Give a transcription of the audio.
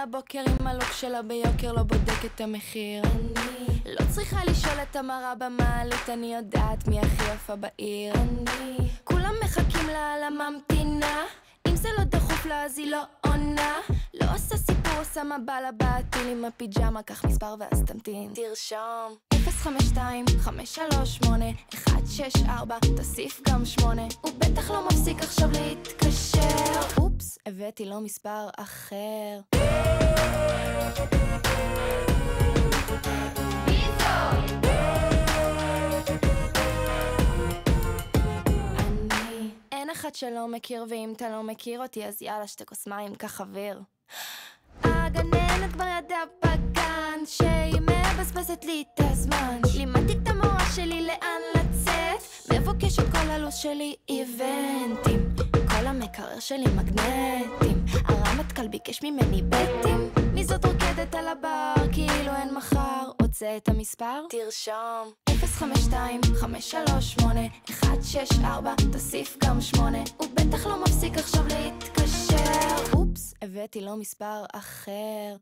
הבוקר עם הלוק שלה ביוקר, לא בודק את המחיר. אני לא צריכה לשאול את המראה במעלית, אני יודעת מי הכי יפה בעיר. אני כולם מחכים לה על הממתינה, אם זה לא דחוף לה אז היא לא עונה. לא עושה סיפור, עושה מבלה בעטיל עם הפיג'מה, קח מספר ואז תמתין. תרשום 052-538-164, תוסיף גם 8. הוא בטח לא מפסיק עכשיו להתקשר. אופס, הבאתי לו מספר אחר. אני אין אחד שלא מכיר, ואם אתה לא מכיר אותי אז יאללה שתי כוס מים, קח אוויר. הגננת כבר ידעה בגן שהיא מבזבזת לי את הזמן. לימדתי את המורה שלי לאן לצאת, מבוקשת כל הלו"ז שלי איבנטים, כל המקרר שלי מגנטים, הרמטכ"ל ביקש ממני בטים. מי זאת רוקדת על הבר כאילו אין מחר, רוצה את המספר? תרשום 052-538-164, תוסיף גם 8. הוא בטח לא מפסיק עכשיו להתקשר. אופס, הבאתי לו מספר אחר.